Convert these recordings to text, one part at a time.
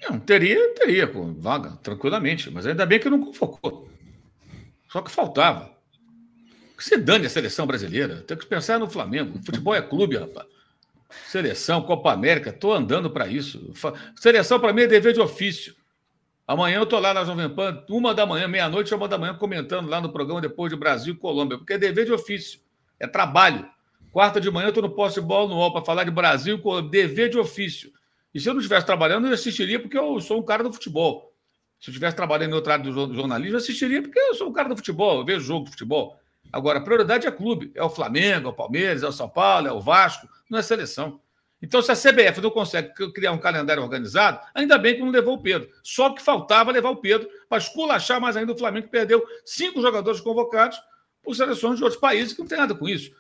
Não, teria com vaga, tranquilamente, mas ainda bem que não convocou. Só que faltava. Que se dane a seleção brasileira. Tem que pensar no Flamengo. Futebol é clube, rapaz. Seleção, Copa América, estou andando para isso. Seleção, para mim, é dever de ofício. Amanhã eu estou lá na Jovem Pan, 1h, meia-noite, 1h, comentando lá no programa depois de Brasil e Colômbia, porque é dever de ofício, é trabalho. Quarta de manhã eu estou no Posse de Bola no UOL para falar de Brasil e Colômbia, dever de ofício. E se eu não estivesse trabalhando, eu assistiria porque eu sou um cara do futebol. Se eu estivesse trabalhando em outra área do jornalismo, eu assistiria porque eu sou um cara do futebol, eu vejo jogo de futebol. Agora, a prioridade é clube. É o Flamengo, é o Palmeiras, é o São Paulo, é o Vasco, não é seleção. Então, se a CBF não consegue criar um calendário organizado, ainda bem que não levou o Pedro. Só que faltava levar o Pedro para esculachar mais ainda o Flamengo, que perdeu 5 jogadores convocados por seleções de outros países que não tem nada com isso.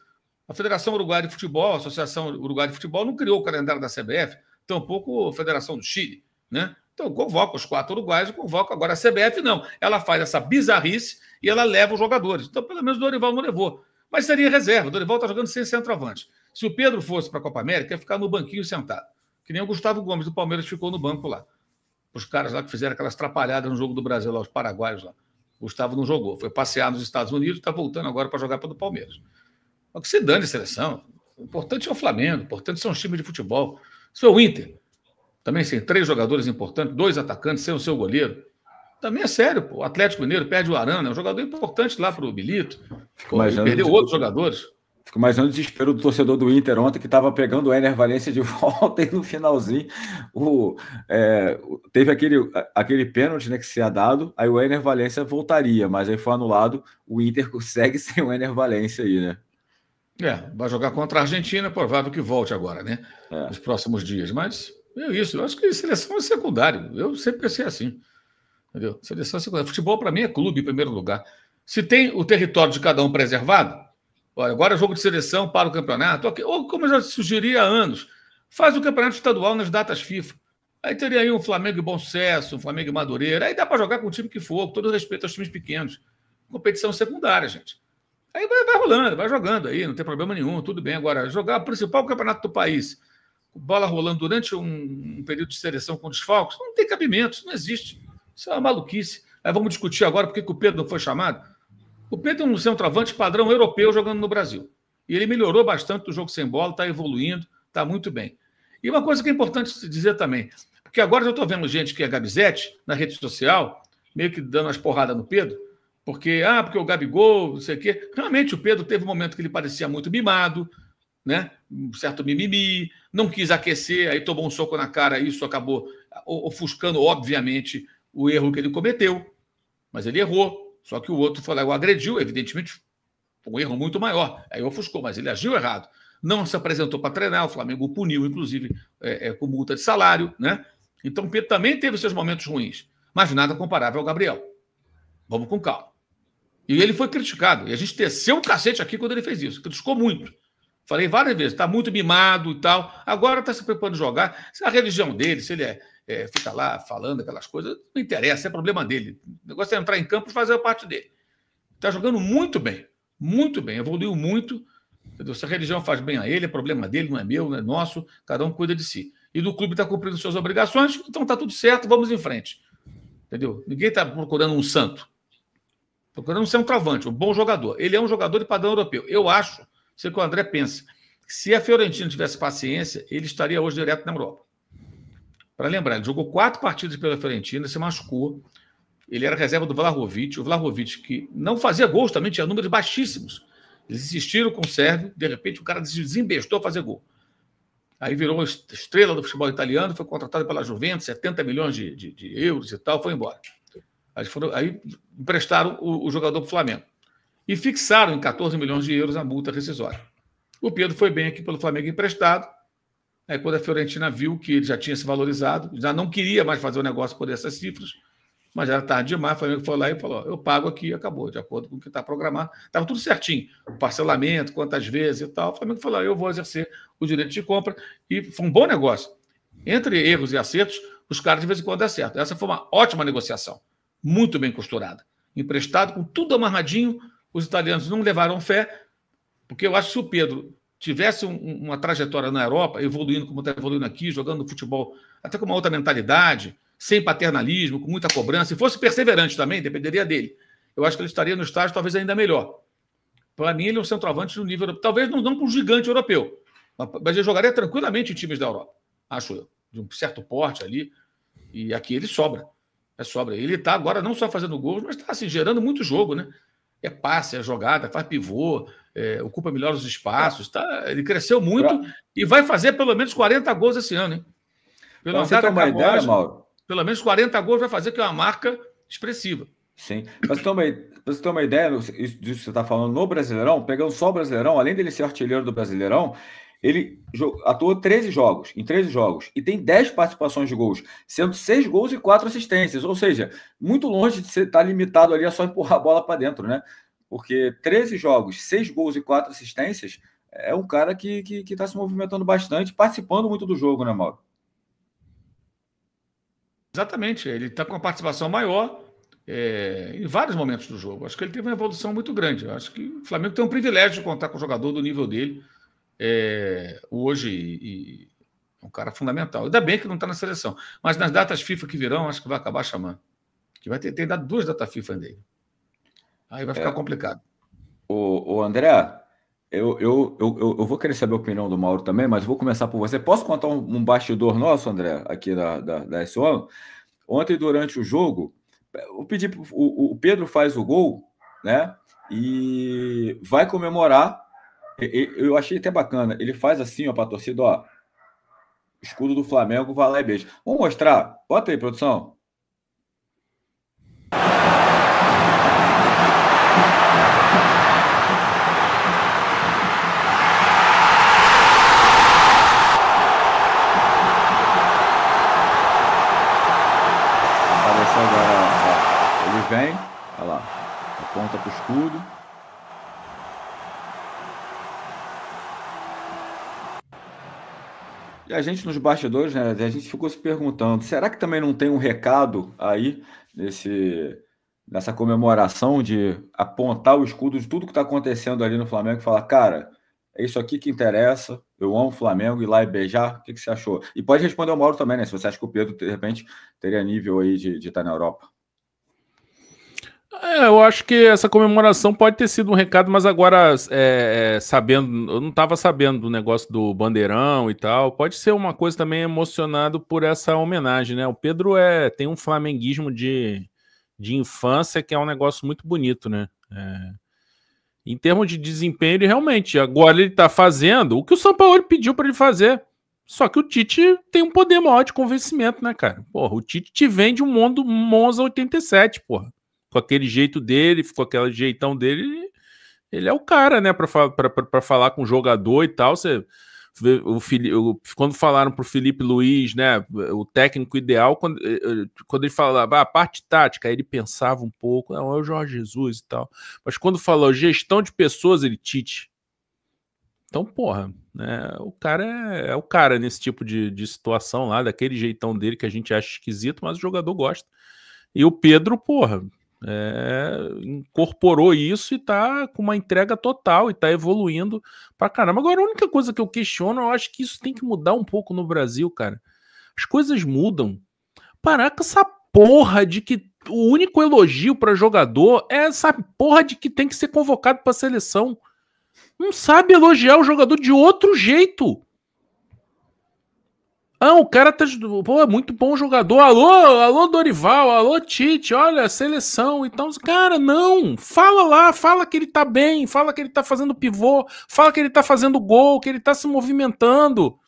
A Federação Uruguaia de Futebol, a Associação Uruguaia de Futebol, não criou o calendário da CBF, tampouco a Federação do Chile, né? Então, convoca os 4 uruguaios, convoca agora a CBF, não. Ela faz essa bizarrice e ela leva os jogadores. Então, pelo menos o Dorival não levou. Mas seria reserva. O Dorival está jogando sem centroavante. Se o Pedro fosse para a Copa América, ia ficar no banquinho sentado. Que nem o Gustavo Gomes do Palmeiras ficou no banco lá. Os caras lá que fizeram aquelas atrapalhadas no jogo do Brasil, lá, os paraguaios lá. O Gustavo não jogou. Foi passear nos Estados Unidos e está voltando agora para jogar pelo Palmeiras. Mas que se dane a seleção. O importante é o Flamengo, o importante são os times de futebol. Isso é o Inter. Também sem 3 jogadores importantes, 2 atacantes, sem o seu goleiro. Também é sério, pô. O Atlético Mineiro perde o Arana, é um jogador importante lá para o Bilito. Perdeu outros jogadores. Fico imaginando o desespero do torcedor do Inter ontem, que estava pegando o Éner Valencia de volta e no finalzinho teve aquele pênalti, né, que se ia dado, aí o Éner Valencia voltaria, mas aí foi anulado. O Inter segue sem o Éner Valencia aí, né? Vai jogar contra a Argentina, provável que volte agora, né? Nos próximos dias. Mas eu acho que seleção é secundário. Eu sempre pensei assim. Entendeu? Seleção é secundária. Futebol, para mim, é clube em primeiro lugar. Se tem o território de cada um preservado, olha, agora é jogo de seleção para o campeonato, okay. Ou como eu já sugeri há anos, faz o campeonato estadual nas datas FIFA. Aí teria aí um Flamengo e Bom Sucesso, um Flamengo e Madureira. Aí dá para jogar com o time que for, com todo respeito aos times pequenos. Competição secundária, gente. Aí vai rolando, vai jogando aí, não tem problema nenhum, tudo bem. Agora, jogar o principal campeonato do país, bola rolando durante um período de seleção com desfalques, não tem cabimento, isso não existe. Isso é uma maluquice. Aí vamos discutir agora por que o Pedro não foi chamado. O Pedro é um centroavante padrão europeu jogando no Brasil. E ele melhorou bastante do jogo sem bola, está evoluindo, está muito bem. E uma coisa que é importante dizer também, porque agora eu estou vendo gente que é Gabizete na rede social, meio que dando umas porradas no Pedro, porque o Gabigol, não sei o quê. Realmente o Pedro teve um momento que ele parecia muito mimado, né? Um certo mimimi, não quis aquecer, aí tomou um soco na cara, e isso acabou ofuscando, obviamente, o erro que ele cometeu. Mas ele errou. Só que o outro foi lá e o agrediu, evidentemente, um erro muito maior. Aí ofuscou, mas ele agiu errado. Não se apresentou para treinar, o Flamengo o puniu, inclusive, com multa de salário, né? Então o Pedro também teve seus momentos ruins, mas nada comparável ao Gabriel. Vamos com calma. E ele foi criticado. E a gente teceu o cacete aqui quando ele fez isso. Criticou muito. Falei várias vezes, está muito mimado e tal. Agora está se preparando jogar. Se a religião dele, se ele fica lá falando aquelas coisas, não interessa, é problema dele. O negócio é entrar em campo e fazer a parte dele. Está jogando muito bem, evoluiu muito. Entendeu? Se a religião faz bem a ele, é problema dele, não é meu, não é nosso, cada um cuida de si. E do clube está cumprindo suas obrigações, então está tudo certo, vamos em frente. Entendeu? Ninguém está procurando um santo. Procurando um centroavante, um bom jogador. Ele é um jogador de padrão europeu. Eu acho, sei que o André pensa, que se a Fiorentina tivesse paciência, ele estaria hoje direto na Europa. Para lembrar, ele jogou 4 partidas pela Fiorentina, se machucou. Ele era reserva do Vlahovic. O Vlahovic, que não fazia gols, também tinha números baixíssimos. Eles insistiram com o Sérvio, de repente o cara desembestou a fazer gol. Aí virou estrela do futebol italiano, foi contratado pela Juventus, 70 milhões de euros e tal, foi embora. Aí emprestaram o jogador para o Flamengo. E fixaram em 14 milhões de euros a multa rescisória. O Pedro foi bem aqui pelo Flamengo emprestado. Aí quando a Fiorentina viu que ele já tinha se valorizado, já não queria mais fazer o negócio por essas cifras, mas era tarde demais, o Flamengo foi lá e falou, eu pago aqui e acabou, de acordo com o que está programado. Estava tudo certinho, o parcelamento, quantas vezes e tal. O Flamengo falou, eu vou exercer o direito de compra. E foi um bom negócio. Entre erros e acertos, os caras de vez em quando dão certo. Essa foi uma ótima negociação, muito bem costurada. Emprestado, com tudo amarradinho, os italianos não levaram fé, porque eu acho que se o Pedro tivesse uma trajetória na Europa, evoluindo como está evoluindo aqui, jogando futebol, até com uma outra mentalidade, sem paternalismo, com muita cobrança, se fosse perseverante também, dependeria dele. Eu acho que ele estaria no estágio talvez ainda melhor. Para mim, ele é um centroavante do nível europeu. Talvez não com um gigante europeu, mas ele jogaria tranquilamente em times da Europa, acho eu, de um certo porte ali. E aqui ele sobra. Sobra. Ele está agora não só fazendo gols, mas está assim, gerando muito jogo, né? É passe, é jogada, faz pivô, ocupa melhor os espaços. Ele cresceu muito e vai fazer pelo menos 40 gols esse ano, hein? Para você ter uma ideia, Mauro? Pelo menos 40 gols vai fazer, que é uma marca expressiva. Sim. Para você ter uma ideia disso que você está falando no Brasileirão, pegando só o Brasileirão, além dele ser artilheiro do Brasileirão, ele atuou 13 jogos, em 13 jogos, e tem 10 participações de gols, sendo 6 gols e 4 assistências, ou seja, muito longe de estar limitado ali a só empurrar a bola para dentro, né? Porque 13 jogos, 6 gols e 4 assistências, é um cara que está se movimentando bastante, participando muito do jogo, né, Mauro? Exatamente, ele está com uma participação maior em vários momentos do jogo. Acho que ele teve uma evolução muito grande. Acho que o Flamengo tem um privilégio de contar com um jogador do nível dele hoje, e é um cara fundamental. Ainda bem que não está na seleção, mas nas datas FIFA que virão, acho que vai acabar chamando. Que vai ter dado 2 datas FIFA dele. Aí vai ficar complicado. O André, eu vou querer saber a opinião do Mauro também, mas vou começar por você. Posso contar um bastidor nosso, André, aqui da S1? Ontem, durante o jogo, o Pedro faz o gol, né? E vai comemorar. Eu achei até bacana. Ele faz assim, ó, para a torcida, ó. Escudo do Flamengo, vai lá e beija. Vamos mostrar? Bota aí, produção. Vem, olha lá, aponta para o escudo. E a gente nos bastidores, né, a gente ficou se perguntando, será que também não tem um recado aí nessa comemoração de apontar o escudo de tudo que está acontecendo ali no Flamengo e falar, cara, é isso aqui que interessa, eu amo o Flamengo, ir lá e beijar, o que você achou? E pode responder ao Mauro também, né, se você acha que o Pedro, de repente, teria nível aí de estar na Europa. Eu acho que essa comemoração pode ter sido um recado, mas agora, sabendo, eu não estava sabendo do negócio do bandeirão e tal, pode ser uma coisa também emocionado por essa homenagem, né? O Pedro tem um flamenguismo de infância que é um negócio muito bonito, né? Em termos de desempenho, ele realmente, agora ele está fazendo o que o São Paulo pediu para ele fazer. Só que o Tite tem um poder maior de convencimento, né, cara? Porra, o Tite te vende um Monza 87, porra. Com aquele jeito dele, com aquele jeitão dele, ele é o cara, né, para falar com o jogador e tal. Você vê quando falaram pro Felipe Luiz, né, o técnico ideal, quando ele falava a parte tática, aí ele pensava um pouco, não, é o Jorge Jesus e tal. Mas quando falou gestão de pessoas, ele Tite. Então, porra, né, o cara é o cara nesse tipo de situação lá, daquele jeitão dele que a gente acha esquisito, mas o jogador gosta. E o Pedro, porra, incorporou isso e tá com uma entrega total e tá evoluindo pra caramba. Agora, a única coisa que eu questiono, eu acho que isso tem que mudar um pouco no Brasil, cara. As coisas mudam. Parar com essa porra de que o único elogio pra jogador é essa porra de que tem que ser convocado pra seleção. Não sabe elogiar o jogador de outro jeito. Ah, o cara tá... Pô, é muito bom jogador. Alô, Dorival, alô, Tite, olha, seleção. Então, cara, não. Fala lá, fala que ele tá bem, fala que ele tá fazendo pivô, fala que ele tá fazendo gol, que ele tá se movimentando.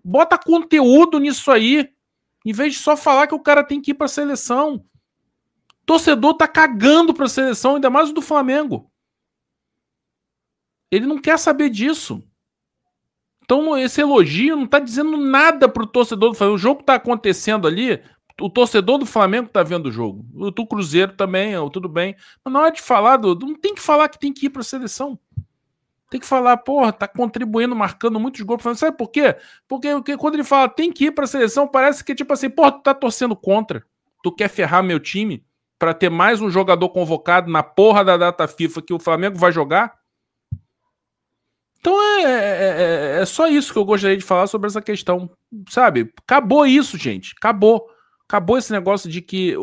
Bota conteúdo nisso aí, em vez de só falar que o cara tem que ir pra seleção. Torcedor tá cagando pra seleção, ainda mais o do Flamengo. Ele não quer saber disso. Então, esse elogio não tá dizendo nada pro torcedor do Flamengo. O jogo tá acontecendo ali, o torcedor do Flamengo tá vendo o jogo. O do Cruzeiro também, tudo bem. Mas na hora de falar, não tem que falar que tem que ir pra seleção. Tem que falar, porra, tá contribuindo, marcando muitos gols. Sabe por quê? Porque quando ele fala tem que ir pra seleção, parece que tipo assim, porra, tu tá torcendo contra. Tu quer ferrar meu time pra ter mais um jogador convocado na porra da data FIFA que o Flamengo vai jogar? Então é só isso que eu gostaria de falar sobre essa questão, sabe? Acabou isso, gente. Acabou. Acabou esse negócio de que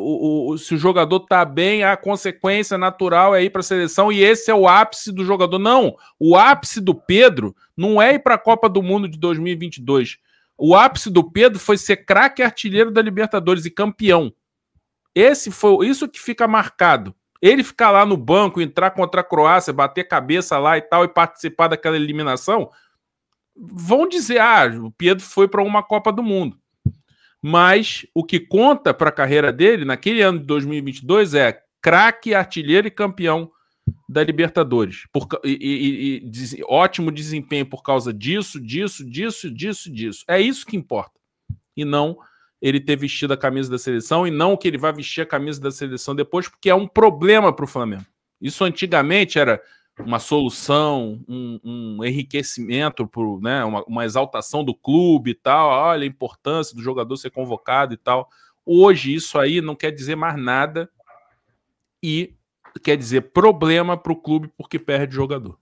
se o jogador tá bem, a consequência natural é ir para a seleção e esse é o ápice do jogador. Não, o ápice do Pedro não é ir para a Copa do Mundo de 2022. O ápice do Pedro foi ser craque artilheiro da Libertadores e campeão. Isso que fica marcado. Ele ficar lá no banco, entrar contra a Croácia, bater cabeça lá e tal, e participar daquela eliminação, vão dizer, o Pedro foi para uma Copa do Mundo. Mas o que conta para a carreira dele, naquele ano de 2022, é craque, artilheiro e campeão da Libertadores. Ótimo desempenho por causa disso. É isso que importa. E não ele ter vestido a camisa da seleção, e não que ele vai vestir a camisa da seleção depois, porque é um problema para o Flamengo. Isso antigamente era uma solução, um enriquecimento, né, uma exaltação do clube e tal, olha a importância do jogador ser convocado e tal. Hoje isso aí não quer dizer mais nada e quer dizer problema para o clube porque perde jogador.